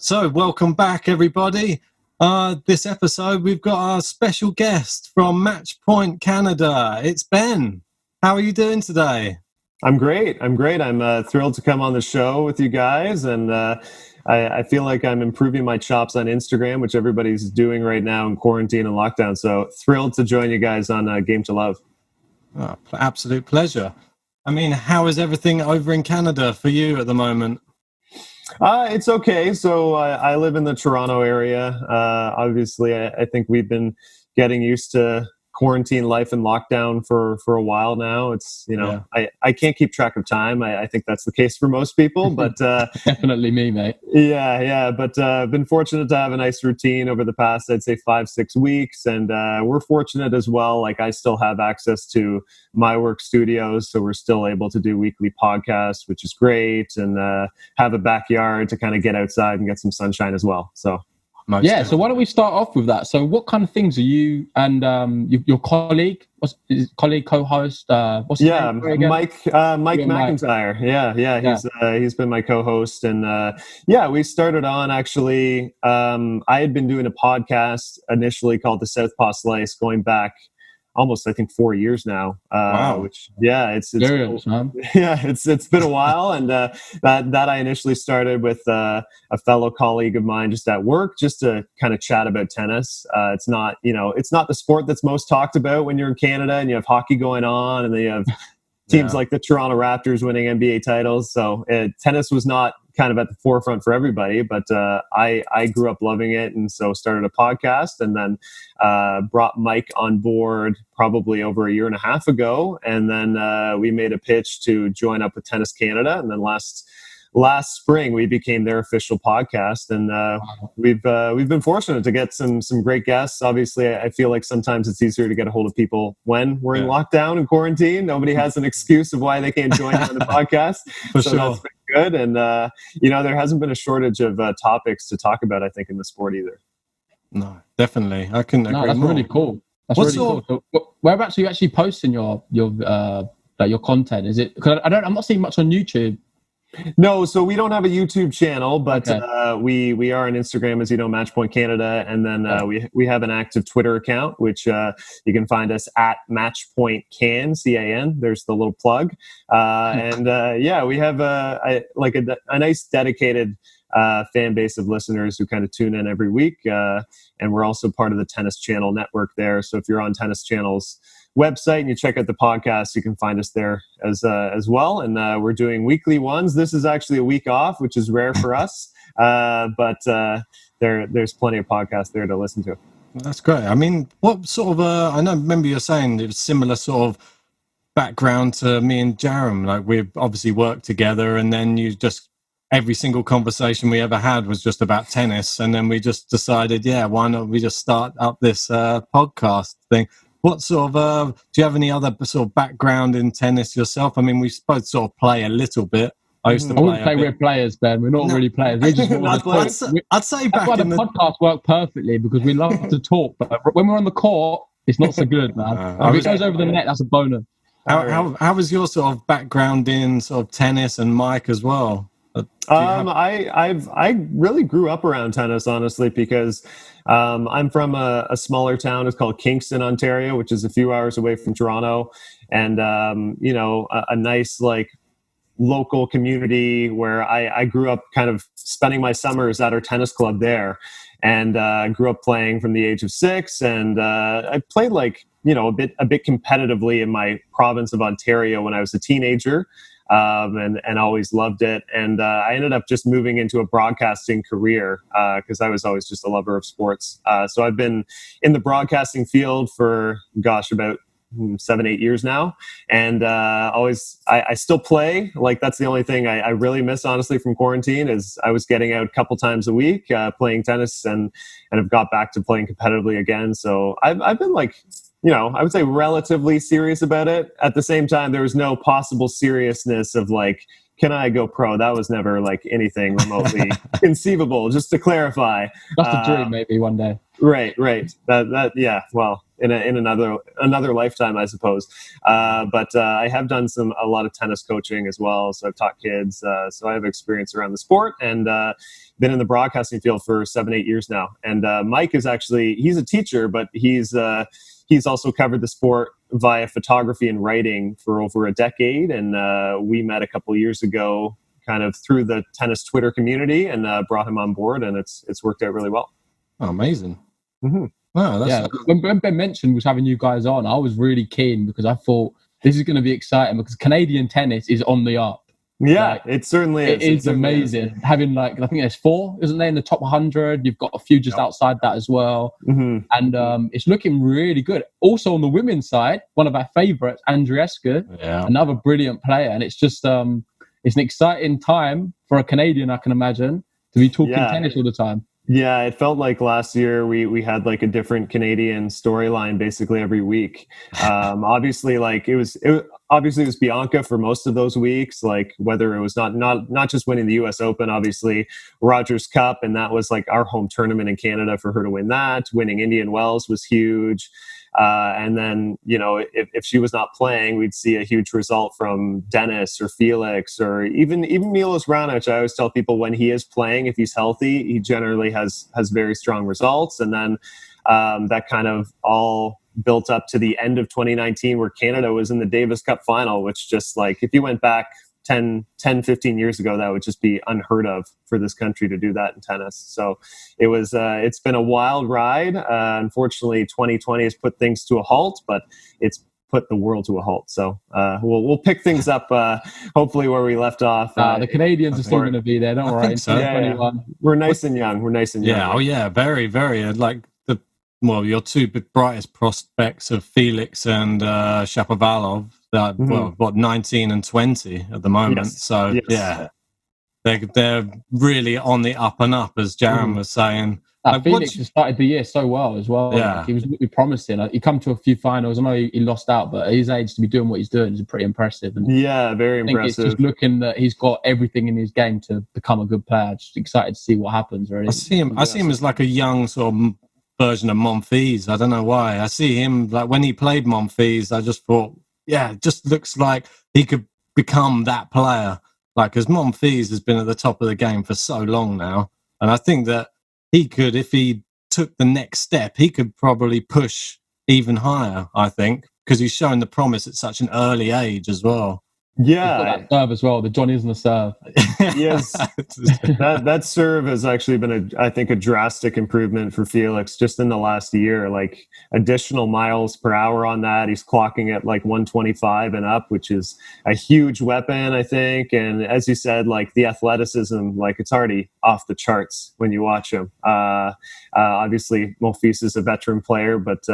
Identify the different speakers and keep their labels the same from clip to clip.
Speaker 1: So, welcome back, everybody. This episode, we've got our special guest from Match Point Canada. It's Ben. How are you doing today?
Speaker 2: I'm great. I'm thrilled to come on the show with you guys, and I feel like I'm improving my chops on Instagram, which everybody's doing right now in quarantine and lockdown. So thrilled to join you guys on Game to Love.
Speaker 1: Oh, absolute pleasure. I mean, how is everything over in Canada for you at the moment?
Speaker 2: It's okay. So I live in the Toronto area. Obviously, I think we've been getting used to quarantine life and lockdown for a while now. It's, I can't keep track of time. I think that's the case for most people, but
Speaker 3: definitely me, mate.
Speaker 2: Yeah. But been fortunate to have a nice routine over the past, I'd say 5-6 weeks. And we're fortunate as well. Like, I still have access to my work studios, so we're still able to do weekly podcasts, which is great, and have a backyard to kind of get outside and get some sunshine as well. So
Speaker 3: so why don't we start off with that? So what kind of things are you and your colleague, co-host, what's his name again?
Speaker 2: Mike McIntyre. Yeah. He's been my co-host, and we started on actually. I had been doing a podcast initially called the Southpaw Slice, going back almost, I think, 4 years now.
Speaker 3: Wow.
Speaker 2: It's been a while, and that I initially started with a fellow colleague of mine just at work, just to kind of chat about tennis. It's not the sport that's most talked about when you're in Canada and you have hockey going on, and then you have teams like the Toronto Raptors winning NBA titles. So tennis was not kind of at the forefront for everybody, but I grew up loving it, and so started a podcast, and then brought Mike on board probably over a year and a half ago, and then we made a pitch to join up with Tennis Canada, and then last spring we became their official podcast, and we've been fortunate to get some great guests. Obviously, I feel like sometimes it's easier to get a hold of people when we're in lockdown and quarantine. Nobody has an excuse of why they can't join on the podcast.
Speaker 1: For sure.
Speaker 2: That's been good, and there hasn't been a shortage of topics to talk about, I think, in the sport either.
Speaker 1: No, definitely. I couldn't agree more.
Speaker 3: That's really cool. Cool. So, whereabouts are you actually posting your content? Is it? Because I'm not seeing much on YouTube.
Speaker 2: No, so we don't have a YouTube channel, but we are on Instagram, as you know, Matchpoint Canada, and then we have an active Twitter account, which you can find us at MatchpointCan, CAN. There's the little plug, and we have a nice dedicated fan base of listeners who kind of tune in every week, and we're also part of the Tennis Channel network there. So if you're on Tennis Channel's website and you check out the podcast, you can find us there as well, and we're doing weekly ones. This is actually a week off, which is rare for us, but there's plenty of podcasts there to listen to.
Speaker 1: That's great. I mean, what sort of I remember you're saying it was similar sort of background to me and Jarom. Like, we've obviously worked together, and then you just every single conversation we ever had was just about tennis, and then we just decided, why not we just start up this podcast thing. What sort of, do you have any other sort of background in tennis yourself? I mean, we both sort of play a little bit. I
Speaker 3: wouldn't say we're players, Ben. We're not really players. We're just
Speaker 1: I'd say back
Speaker 3: that's why the podcast worked perfectly, because we love to talk, but when we're on the court, it's not so good, man. If it goes over the net, that's a bonus.
Speaker 1: How was your sort of background in sort of tennis, and Mike as well?
Speaker 2: I really grew up around tennis, honestly, because I'm from a smaller town. It's called Kingston, Ontario, which is a few hours away from Toronto, and a nice local community where I grew up kind of spending my summers at our tennis club there, and grew up playing from the age of 6, and I played a bit competitively in my province of Ontario when I was a teenager. And always loved it. And I ended up just moving into a broadcasting career because I was always just a lover of sports. So I've been in the broadcasting field for, about 7-8 years now. And I still play. That's the only thing I really miss, honestly, from quarantine, is I was getting out a couple times a week playing tennis, and have got back to playing competitively again. So I've been I would say relatively serious about it. At the same time, there was no possible seriousness of can I go pro? That was never anything remotely conceivable, just to clarify.
Speaker 3: That's a dream, maybe one day.
Speaker 2: Right. Well, in another lifetime, I suppose. But I have done a lot of tennis coaching as well. So I've taught kids. So I have experience around the sport and been in the broadcasting field for 7-8 years now. And Mike is he's a teacher, but he's also covered the sport via photography and writing for over a decade. And we met a couple of years ago kind of through the tennis Twitter community and brought him on board, and it's worked out really well.
Speaker 1: Oh, amazing.
Speaker 2: Mm-hmm.
Speaker 1: Wow,
Speaker 3: when Ben mentioned was having you guys on, I was really keen because I thought this is going to be exciting because Canadian tennis is on the up.
Speaker 2: Yeah, it certainly is.
Speaker 3: It is amazing. Having I think there's 4, isn't there, in the top 100? You've got a few just outside that as well.
Speaker 2: Mm-hmm.
Speaker 3: And it's looking really good. Also on the women's side, one of our favourites, Andreescu, another brilliant player. And it's just it's an exciting time for a Canadian, I can imagine, to be talking tennis all the time.
Speaker 2: Yeah, it felt like last year we had like a different Canadian storyline basically every week. Obviously, like it was Bianca for most of those weeks. Like whether it was not just winning the U.S. Open, obviously Rogers Cup, and that was like our home tournament in Canada for her to win that. Winning Indian Wells was huge. And then, if she was not playing, we'd see a huge result from Dennis or Felix or even Milos Raonic. I always tell people when he is playing, if he's healthy, he generally has very strong results. And then that kind of all built up to the end of 2019 where Canada was in the Davis Cup final, which just like if you went back 10, 15 years ago, that would just be unheard of for this country to do that in tennis. So it's been a wild ride. Unfortunately, 2020 has put things to a halt, but it's put the world to a halt. So we'll pick things up hopefully where we left off.
Speaker 3: The Canadians are still going to be there. Don't worry.
Speaker 1: So.
Speaker 3: Yeah.
Speaker 2: We're nice and young.
Speaker 1: Yeah. Oh yeah. Very, very. Like your two brightest prospects of Felix and Shapovalov. 19 and 20 at the moment.
Speaker 2: Yes.
Speaker 1: So yeah, they're really on the up and up, as Jaron was saying.
Speaker 3: Felix has started the year so well as well.
Speaker 1: Yeah.
Speaker 3: Like, he was really promising. He come to a few finals. I know he lost out, but at his age to be doing what he's doing is pretty impressive. And
Speaker 2: very
Speaker 3: I think
Speaker 2: impressive.
Speaker 3: It's just looking that he's got everything in his game to become a good player. Just excited to see what happens. Really,
Speaker 1: I see him as like a young sort of version of Monfils. I don't know why. I see him like when he played Monfils. I just thought, yeah, it just looks like he could become that player. Like, because Monfils has been at the top of the game for so long now. And I think that he could, if he took the next step, he could probably push even higher, I think, because he's showing the promise at such an early age as well.
Speaker 2: Yeah.
Speaker 3: He's got that serve as well. The Johnny isn't a serve.
Speaker 2: Yes. that serve has actually been, I think, a drastic improvement for Felix just in the last year. Like additional miles per hour on that. He's clocking at like 125 and up, which is a huge weapon, I think. And as you said, like the athleticism, like it's already off the charts when you watch him. Obviously, Monfils is a veteran player, but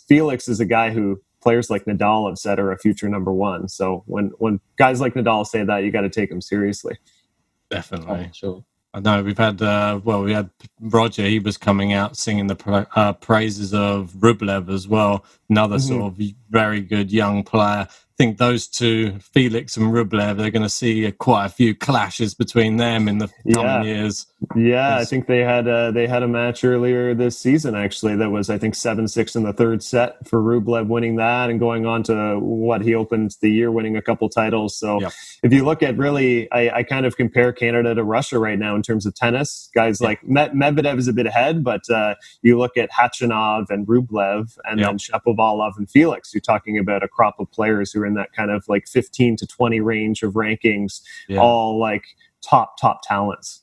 Speaker 2: Felix is a guy who players like Nadal have said are a future number one. So when guys like Nadal say that, you got to take them seriously.
Speaker 1: Definitely.
Speaker 3: Oh, sure.
Speaker 1: I know we've had we had Roger. He was coming out singing the praises of Rublev as well. Another sort of very good young player. I think those two, Felix and Rublev, they're going to see quite a few clashes between them in the coming years.
Speaker 2: Yeah, I think they had a match earlier this season actually that was I think 7-6 in the third set for Rublev winning that and going on to what he opened the year winning a couple titles. So if you look at really, I kind of compare Canada to Russia right now in terms of tennis. Guys like Medvedev is a bit ahead, but you look at Khachanov and Rublev and then Shapovalov and Felix. You're talking about a crop of players who are in that kind of like 15 to 20 range of rankings, all like top talents.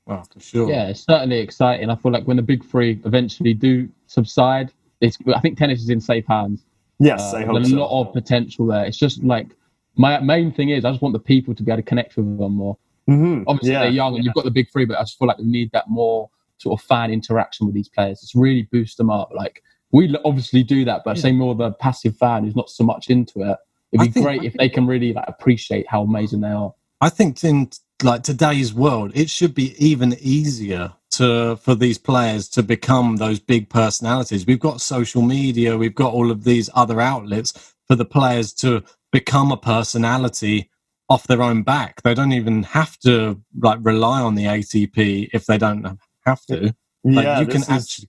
Speaker 1: Wow, for sure.
Speaker 3: Yeah, it's certainly exciting. I feel like when the big three eventually do subside, I think tennis is in safe hands.
Speaker 2: Yes, I hope so.
Speaker 3: There's a lot of potential there. It's just like my main thing is I just want the people to be able to connect with them more. Obviously, they're young and you've got the big three, but I just feel like we need that more sort of fan interaction with these players. It's really boost them up. Like we obviously do that, but say more the passive fan who's not so much into it. It'd be great if they can really like appreciate how amazing they are.
Speaker 1: I think in like today's world, it should be even easier for these players to become those big personalities. We've got social media, we've got all of these other outlets for the players to become a personality off their own back. They don't even have to like rely on the ATP if they don't have to. Like, you can actually,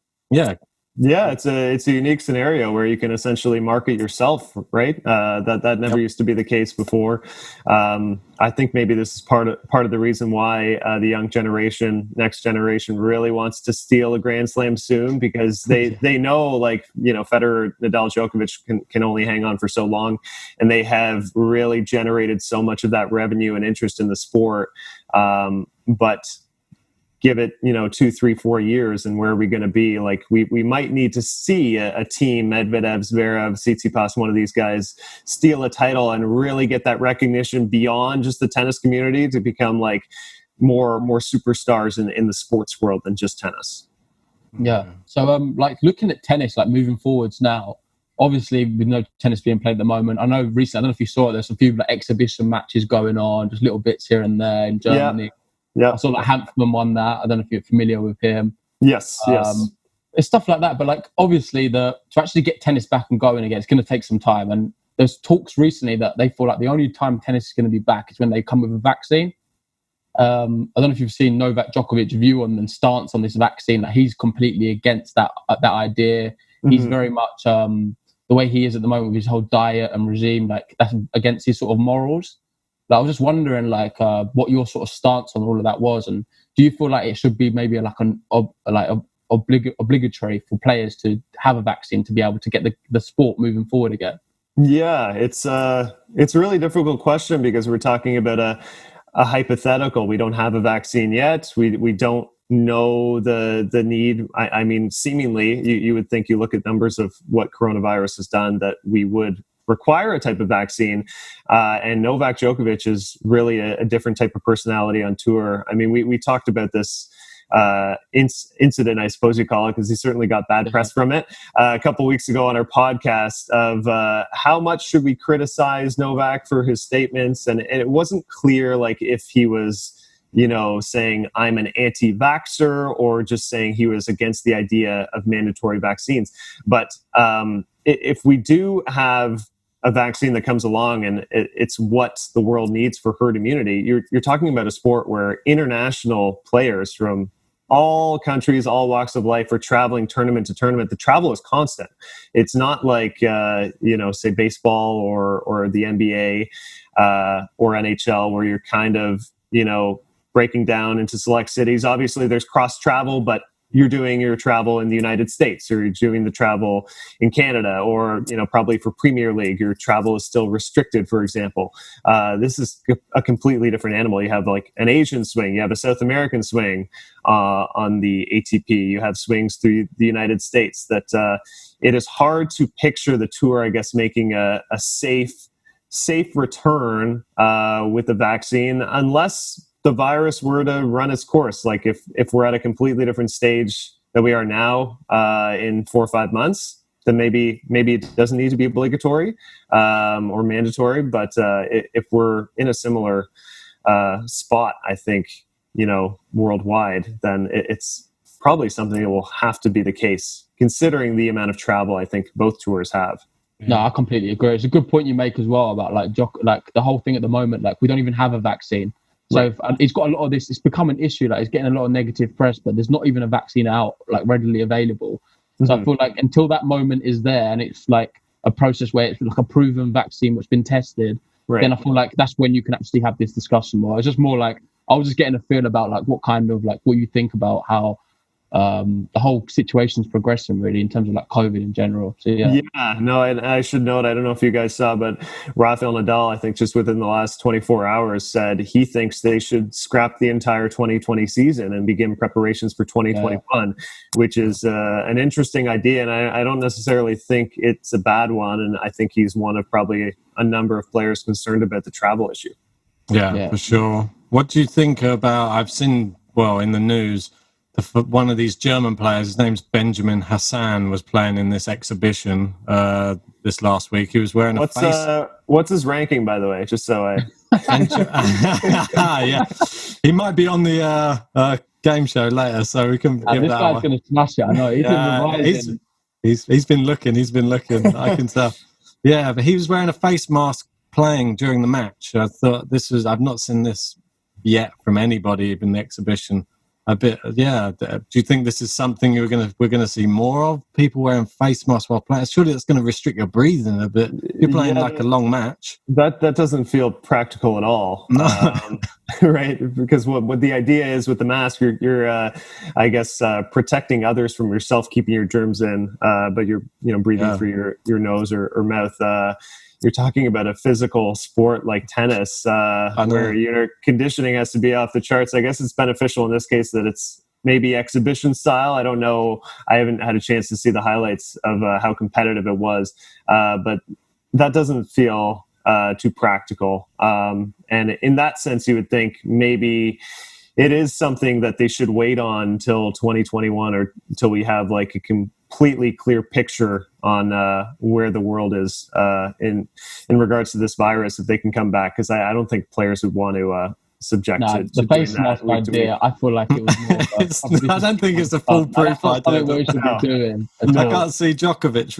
Speaker 2: Yeah, it's a unique scenario where you can essentially market yourself, right? That never used to be the case before. I think maybe this is part of the reason why the young generation, next generation, really wants to steal a Grand Slam soon, because they know, like, Federer, Nadal, Djokovic can only hang on for so long, and they have really generated so much of that revenue and interest in the sport. But give it 2, 3, 4 years, and where are we going to be? Like, we might need to see a team, Medvedev, Zverev, Tsitsipas, one of these guys, steal a title and really get that recognition beyond just the tennis community to become like more superstars in the sports world than just tennis.
Speaker 3: Yeah. So like looking at tennis, like moving forwards now, obviously with no tennis being played at the moment, I know recently, I don't know if you saw it, there's a few like exhibition matches going on, just little bits here and there in Germany. Yeah. I saw that Hanfman won that. I don't know if you're familiar with him.
Speaker 2: Yes.
Speaker 3: It's stuff like that. But like, obviously, to actually get tennis back and going again, it's going to take some time. And there's talks recently that they feel like the only time tennis is going to be back is when they come with a vaccine. I don't know if you've seen Novak Djokovic's view on and stance on this vaccine, that he's completely against that idea. Mm-hmm. He's very much the way he is at the moment with his whole diet and regime, like that's against his sort of morals. I was just wondering, like, what your sort of stance on all of that was, and do you feel like it should be maybe obligatory for players to have a vaccine to be able to get the sport moving forward again?
Speaker 2: Yeah, it's a really difficult question, because we're talking about a hypothetical. We don't have a vaccine yet. We don't know the need. I mean, seemingly, you would think, you look at numbers of what coronavirus has done, that we would require a type of vaccine. And Novak Djokovic is really a different type of personality on tour. I mean, we talked about this incident, I suppose you call it, because he certainly got bad press from it a couple of weeks ago on our podcast, of how much should we criticize Novak for his statements. And it wasn't clear, like, if he was saying I'm an anti-vaxxer, or just saying he was against the idea of mandatory vaccines. But if we do have a vaccine that comes along, and it's what the world needs for herd immunity, you're talking about a sport where international players from all countries, all walks of life, are traveling tournament to tournament. The travel is constant. It's not like, say baseball or the NBA or NHL, where you're kind of, breaking down into select cities. Obviously, there's cross travel, but you're doing your travel in the United States, or you're doing the travel in Canada, or, probably for Premier League, your travel is still restricted, for example. This is a completely different animal. You have like an Asian swing, you have a South American swing on the ATP, you have swings through the United States, that it is hard to picture the tour, I guess, making a safe return with the vaccine, unless the virus were to run its course. Like if we're at a completely different stage that we are now in 4 or 5 months, then maybe it doesn't need to be obligatory or mandatory. But if we're in a similar spot, I think, worldwide, then it's probably something that will have to be the case, considering the amount of travel I think both tours have.
Speaker 3: No, I completely agree. It's a good point you make as well about like the whole thing at the moment. Like, we don't even have a vaccine. So it's got a lot of this. It's become an issue. Like, it's getting a lot of negative press, but there's not even a vaccine out, like, readily available. Mm-hmm. So I feel like until that moment is there, and it's like a process where it's like a proven vaccine which has been tested, then I feel like that's when you can actually have this discussion more. It's just more like, I was just getting a feel about like what you think about how the whole situation's progressing, really, in terms of like COVID in general. So
Speaker 2: no, and I should note, I don't know if you guys saw, but Rafael Nadal, I think just within the last 24 hours, said he thinks they should scrap the entire 2020 season and begin preparations for 2021, which is an interesting idea, and I don't necessarily think it's a bad one, and I think he's one of probably a number of players concerned about the travel issue.
Speaker 1: Yeah, for sure. What do you think about, I've seen, in the news, one of these German players, his name's Benjamin Hassan, was playing in this exhibition this last week. He was wearing a face...
Speaker 2: what's his ranking, by the way? Just so I...
Speaker 1: Yeah. He might be on the game show later, so we can give
Speaker 3: this
Speaker 1: that
Speaker 3: guy's going to smash it, I know.
Speaker 1: He's been looking. I can tell. Yeah, but he was wearing a face mask playing during the match. I thought I've not seen this yet from anybody in the exhibition. a bit. Yeah. Do you think this is something we're gonna see more of? People wearing face masks while playing? Surely that's going to restrict your breathing a bit. You're playing like a long match.
Speaker 2: That doesn't feel practical at all.
Speaker 1: No.
Speaker 2: Right? Because what the idea is with the mask, you're I guess protecting others from yourself, keeping your germs in, but you're breathing through your nose or mouth. You're talking about a physical sport like tennis, where your conditioning has to be off the charts. I guess it's beneficial in this case that it's maybe exhibition style. I don't know. I haven't had a chance to see the highlights of how competitive it was, but that doesn't feel too practical. And in that sense, you would think maybe it is something that they should wait on until 2021 or until we have like a completely clear picture on where the world is in regards to this virus, if they can come back. Because I don't think players would want to subject to
Speaker 3: the face mask idea. I feel like it was more.
Speaker 1: I don't think it's a foolproof idea.
Speaker 3: What we should be doing.
Speaker 1: I can't see Djokovic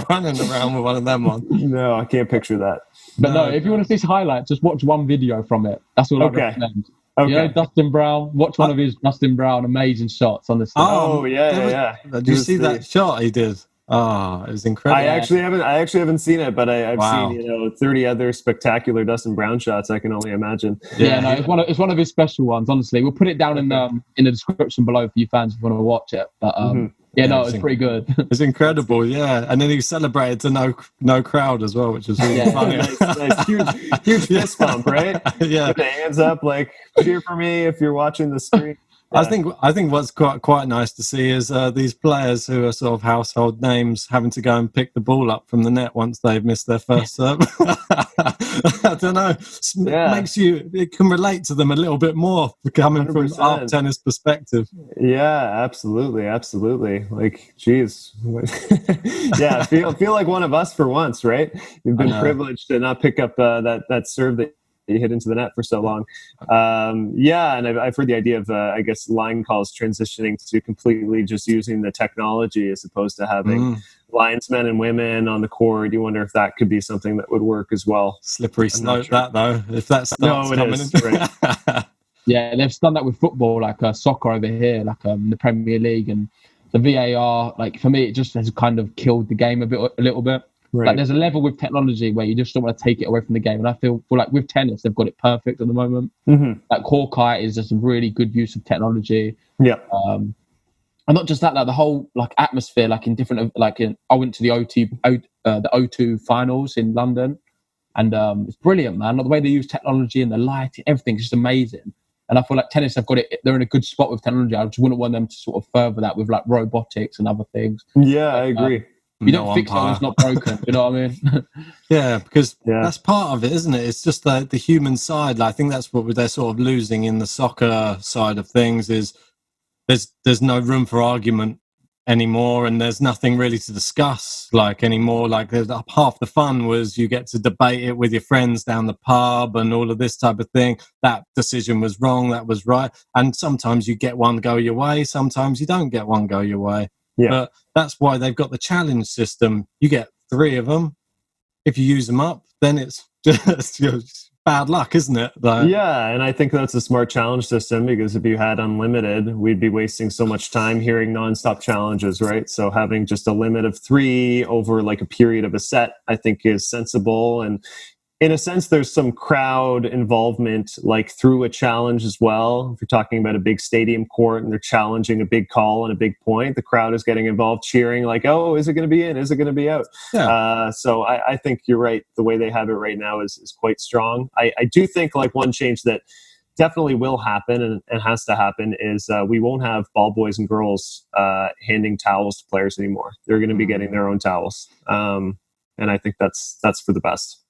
Speaker 1: running around with one of them on.
Speaker 2: No, I can't picture that.
Speaker 3: But no, if you want to see highlights, just watch one video from it. That's all I recommend.
Speaker 2: Okay.
Speaker 3: You know, Dustin Brown. Watch one of his Dustin Brown amazing shots on the stage.
Speaker 2: Oh yeah.
Speaker 1: Did you see that shot he did? Oh, it was incredible.
Speaker 2: I actually haven't seen it, but I've seen 30 other spectacular Dustin Brown shots. I can only imagine.
Speaker 3: Yeah, it's one of his special ones. Honestly, we'll put it down in the description below for you fans if you want to watch it. But it's pretty good.
Speaker 1: It's incredible, yeah. And then he celebrated to no crowd as well, which was really funny.
Speaker 2: nice. Huge fist bump, right?
Speaker 1: Yeah,
Speaker 2: put the hands up, like cheer for me if you're watching the stream.
Speaker 1: Yeah. I think what's quite nice to see is these players who are sort of household names having to go and pick the ball up from the net once they've missed their first serve. I don't know. It can relate to them a little bit more coming 100%. From our tennis perspective.
Speaker 2: Yeah, absolutely. Like, geez. Yeah, feel like one of us for once, right? You've been privileged to not pick up that serve that you hit into the net for so long. And I've heard the idea of, I guess, line calls transitioning to completely just using the technology as opposed to having linesmen and women on the court. You wonder if that could be something that would work as well.
Speaker 1: Slippery slope, that though. If that starts coming in.
Speaker 2: Right.
Speaker 3: Yeah, they've done that with football, like soccer over here, like the Premier League, and the VAR. Like for me, it just has kind of killed the game a little bit. Right. Like there's a level with technology where you just don't want to take it away from the game, and I feel like with tennis they've got it perfect at the moment. Like Hawkeye is just a really good use of technology.
Speaker 2: Yeah.
Speaker 3: And not just that, like the whole like atmosphere, like in different, I went to the O2 finals in London, and it's brilliant, man. Like the way they use technology and the lighting, everything's just amazing. And I feel like tennis have got it; they're in a good spot with technology. I just wouldn't want them to sort of further that with like robotics and other things.
Speaker 2: Yeah, I agree.
Speaker 3: You don't fix something that's not broken. You know what I mean?
Speaker 1: Yeah, because that's part of it, isn't it? It's just the human side. Like, I think that's what they're sort of losing in the soccer side of things. Is there's no room for argument anymore, and there's nothing really to discuss anymore. Like half the fun was you get to debate it with your friends down the pub and all of this type of thing. That decision was wrong, that was right, and sometimes you get one go your way, sometimes you don't get one go your way.
Speaker 2: Yeah.
Speaker 1: But that's why they've got the challenge system. You get 3 of them. If you use them up, then it's just bad luck, isn't it?
Speaker 2: Yeah, and I think that's a smart challenge system, because if you had unlimited, we'd be wasting so much time hearing nonstop challenges, right? So having just a limit of 3 over like a period of a set, I think is sensible. And in a sense, there's some crowd involvement, like through a challenge as well. If you're talking about a big stadium court and they're challenging a big call and a big point, the crowd is getting involved, cheering like, "Oh, is it going to be in? Is it going to be out?"
Speaker 1: Yeah.
Speaker 2: So I think you're right. The way they have it right now is quite strong. I do think like one change that definitely will happen and has to happen is we won't have ball boys and girls handing towels to players anymore. They're going to be getting their own towels, and I think that's for the best.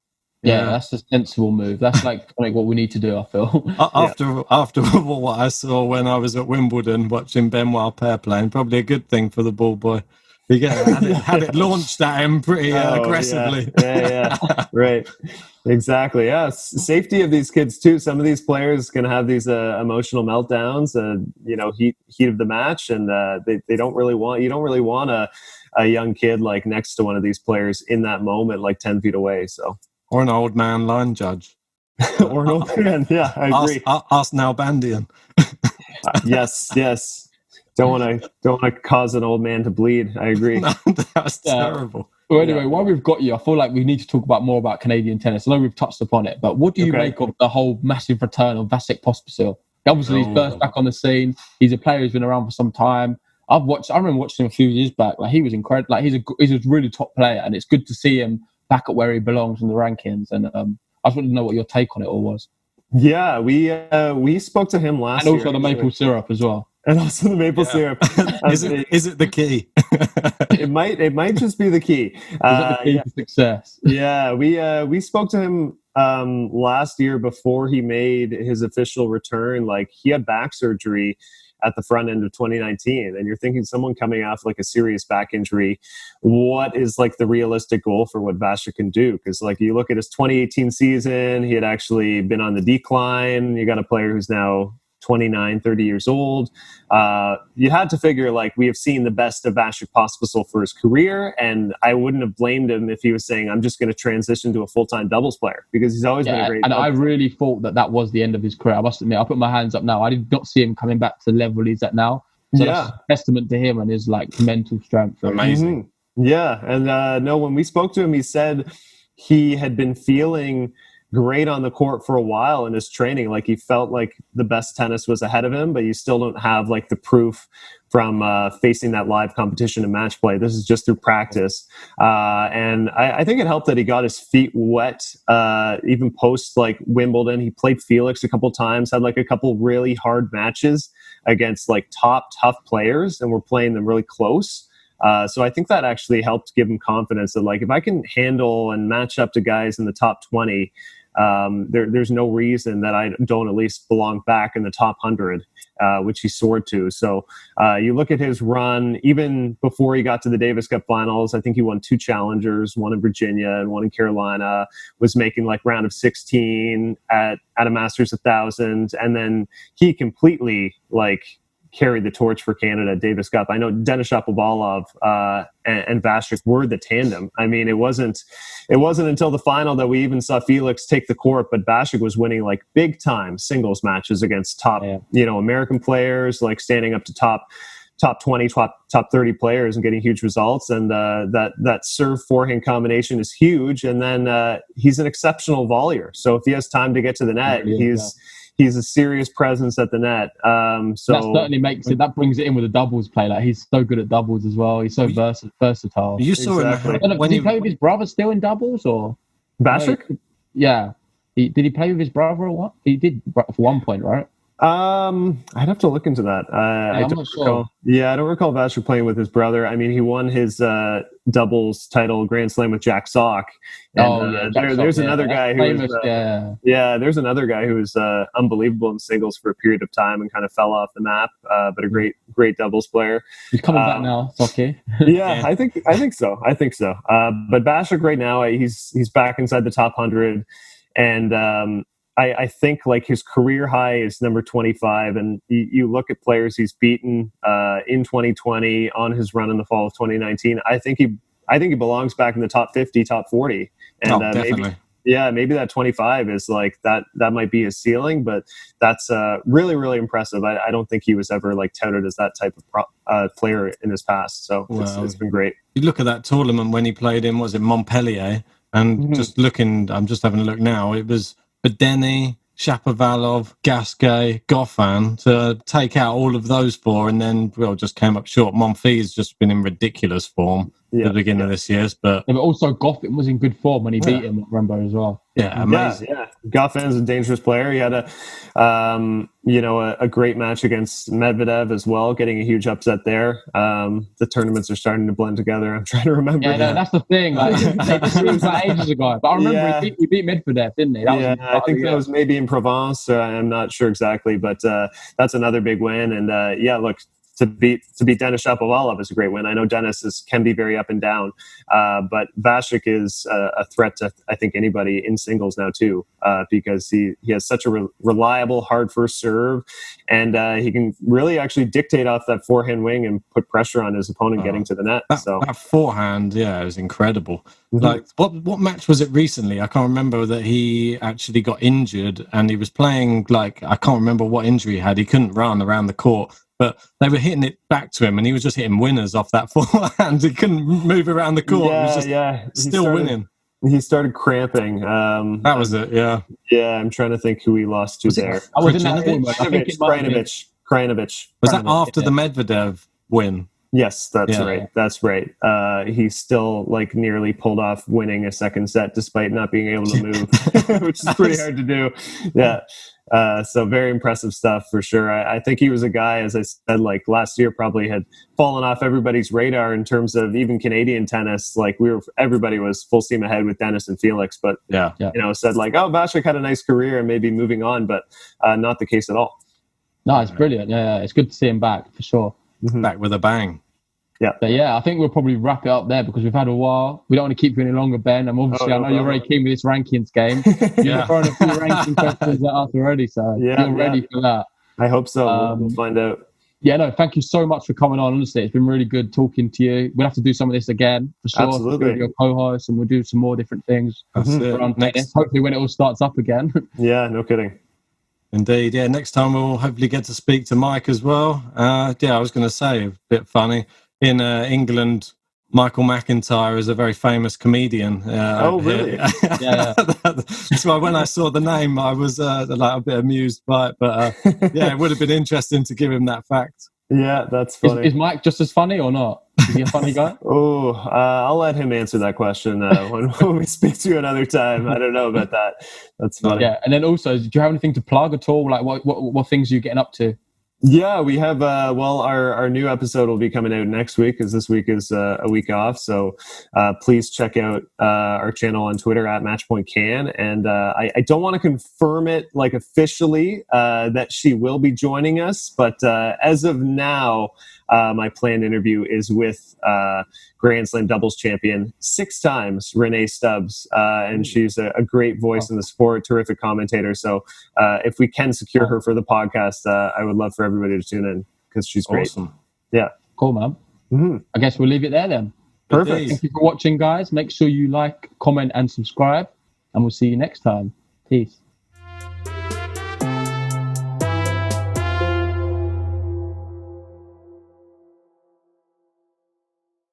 Speaker 3: Yeah, that's a sensible move. That's like what we need to do, I feel.
Speaker 1: After what I saw when I was at Wimbledon watching Benoit Paire playing, probably a good thing for the ball boy. Had it launched at him pretty aggressively.
Speaker 2: Yeah. Right. Exactly. Yeah. Safety of these kids too. Some of these players can have these emotional meltdowns, heat of the match, and they don't really want. You don't really want a young kid like next to one of these players in that moment, like 10 feet away. So.
Speaker 1: Or an old man line judge.
Speaker 2: Or an old man. Yeah, I agree.
Speaker 1: Ask Nalbandian.
Speaker 2: Yes. Don't want to cause an old man to bleed. I agree.
Speaker 1: No, that's terrible.
Speaker 3: Well, anyway, while we've got you, I feel like we need to talk more about Canadian tennis. I know we've touched upon it, but what do you make of the whole massive return of Vasek Pospisil? Obviously, he's burst back on the scene. He's a player who's been around for some time. I remember watching him a few years back. Like, he was incredible. Like, he's a really top player, and it's good to see him back at where he belongs in the rankings. And I just wanted to know what your take on it all was.
Speaker 2: Yeah, we spoke to him last year.
Speaker 3: And also the maple syrup as well.
Speaker 2: And also the maple syrup.
Speaker 1: Is it the key?
Speaker 2: It might just be the key.
Speaker 3: Is it the key to success?
Speaker 2: Yeah, we spoke to him last year before he made his official return. Like, he had back surgery at the front end of 2019, and you're thinking, someone coming off like a serious back injury, what is like the realistic goal for what Vasek can do? Because like, you look at his 2018 season, he had actually been on the decline. You got a player who's now 29, 30 years old. You had to figure, like, we have seen the best of Vasek Pospisil for his career, and I wouldn't have blamed him if he was saying, I'm just going to transition to a full-time doubles player, because he's always been a great.
Speaker 3: And I really thought that was the end of his career. I must admit, I put my hands up now. I did not see him coming back to the level he's at now. So that's a testament to him and his like mental strength.
Speaker 1: Amazing.
Speaker 2: Mm-hmm. Yeah, and no, when we spoke to him, he said he had been feeling great on the court for a while in his training. Like, he felt like the best tennis was ahead of him, but you still don't have like the proof from facing that live competition and match play. This is just through practice. And I think it helped that he got his feet wet, even post like Wimbledon. He played Felix a couple times, had like a couple really hard matches against like top tough players, and we're playing them really close. So I think that actually helped give him confidence that, like, if I can handle and match up to guys in the top 20, there's no reason that I don't at least belong back in the top 100, which he soared to. So you look at his run, even before he got to the Davis Cup finals, I think he won 2 challengers, one in Virginia and one in Carolina, was making like round of 16 at a Masters 1000. And then he completely like carried the torch for Canada at Davis Cup. I know Denis Shapovalov and Vasek were the tandem. I mean, it wasn't until the final that we even saw Felix take the court, but Vasek was winning like big time singles matches against top, American players, like standing up to top 20, top 30 players and getting huge results. And that serve forehand combination is huge. And then he's an exceptional volleyer. So if he has time to get to the net, he's a serious presence at the net. So
Speaker 3: that certainly makes it. That brings it in with a doubles play. Like, he's so good at doubles as well. He's so versatile.
Speaker 1: You saw him.
Speaker 3: Did he play with his brother still in doubles, or
Speaker 2: Vasek?
Speaker 3: Yeah. Did he play with his brother or what? He did for one point, right?
Speaker 2: I'd have to look into that. I don't recall. Yeah, I don't recall Vasek playing with his brother. I mean, he won his doubles title Grand Slam with Jack Sock. And, there's another guy who was there's another guy who was unbelievable in singles for a period of time and kind of fell off the map, but a great doubles player. He's
Speaker 3: coming back now. It's okay.
Speaker 2: Yeah, I think so. But Vasek right now, he's back inside the top 100, and I think like his career high is number 25, and you look at players he's beaten in 2020 on his run in the fall of 2019. I think he belongs back in the top 50, top 40, and
Speaker 1: definitely.
Speaker 2: maybe that 25 is like that might be his ceiling, but that's really, really impressive. I don't think he was ever like touted as that type of player in his past. So it's been great.
Speaker 1: You look at that tournament when he played in, was it Montpellier? And I'm just having a look now. It was Bedeni, Shapovalov, Gasquet, Goffin to take out all of those 4, and then just came up short. Monfils just been in ridiculous form at the beginning of this year, but
Speaker 3: also Goffin was in good form when he beat him at Rembo as well.
Speaker 1: Yeah, amazing.
Speaker 2: Yeah. Goffin's a dangerous player. He had a great match against Medvedev as well, getting a huge upset there. The tournaments are starting to blend together. I'm trying to remember.
Speaker 3: Yeah, no, that's the thing. Like, it was like ages ago. But I remember he beat Medvedev, didn't he?
Speaker 2: I think that was maybe in Provence. I'm not sure exactly, but that's another big win. And look, to beat Denis Shapovalov is a great win. I know Denis can be very up and down, but Vasek is a threat to, I think, anybody in singles now too, because he has such a reliable hard first serve, and he can really actually dictate off that forehand wing and put pressure on his opponent getting to the net.
Speaker 1: That forehand, is incredible. Like what match was it recently? I can't remember, that he actually got injured and he was playing, like, I can't remember what injury he had. He couldn't run around the court, but they were hitting it back to him and he was just hitting winners off that forehand. He couldn't move around the court. He was just still winning.
Speaker 2: He started cramping.
Speaker 1: That was it, yeah.
Speaker 2: Yeah, I'm trying to think who he lost to there. Krajinovic.
Speaker 1: Was that after the Medvedev win?
Speaker 2: Yes, that's right. That's right. He still nearly pulled off winning a second set despite not being able to move, which is pretty hard to do. Yeah. So very impressive stuff for sure. I think he was a guy, as I said, last year probably had fallen off everybody's radar in terms of even Canadian tennis. Everybody was full steam ahead with Denis and Felix, but said Vasek had a nice career and maybe moving on, but not the case at all.
Speaker 3: No, it's brilliant. Yeah, it's good to see him back for sure.
Speaker 1: Back with a bang.
Speaker 2: Yeah.
Speaker 3: But I think we'll probably wrap it up there because we've had a while. We don't want to keep you any longer, Ben. And obviously, I know you're very keen with this rankings game. You're throwing a few ranking questions at us already, so you're ready for that.
Speaker 2: I hope so. We'll find out.
Speaker 3: Yeah, no, thank you so much for coming on. Honestly, it's been really good talking to you. We'll have to do some of this again for sure.
Speaker 2: Absolutely.
Speaker 3: Your co-host, and we'll do some more different things. Hopefully, when it all starts up again.
Speaker 2: Yeah, no kidding.
Speaker 1: Indeed, yeah. Next time we'll hopefully get to speak to Mike as well. I was going to say, a bit funny, in England, Michael McIntyre is a very famous comedian.
Speaker 2: Really?
Speaker 3: Yeah.
Speaker 1: So when I saw the name, I was a bit amused by it. But it would have been interesting to give him that fact.
Speaker 2: Yeah, that's funny.
Speaker 3: Is Mike just as funny or not? Is he a funny guy?
Speaker 2: I'll let him answer that question when we speak to you another time. I don't know about that. That's funny.
Speaker 3: Yeah, and then also, do you have anything to plug at all? Like, what things are you getting up to?
Speaker 2: Yeah, we have, our new episode will be coming out next week because this week is a week off. So please check out our channel on Twitter at MatchPointCan. And I don't want to confirm it officially that she will be joining us. But as of now, my planned interview is with Grand Slam doubles champion 6 times, Renee Stubbs. And she's a great voice in the sport, terrific commentator. So if we can secure her for the podcast, I would love for everybody to tune in because she's great.
Speaker 1: Awesome.
Speaker 2: Yeah.
Speaker 3: Cool, man. Mm-hmm. I guess we'll leave it there then.
Speaker 2: Perfect.
Speaker 3: Thank you for watching, guys. Make sure you like, comment, and subscribe. And we'll see you next time. Peace.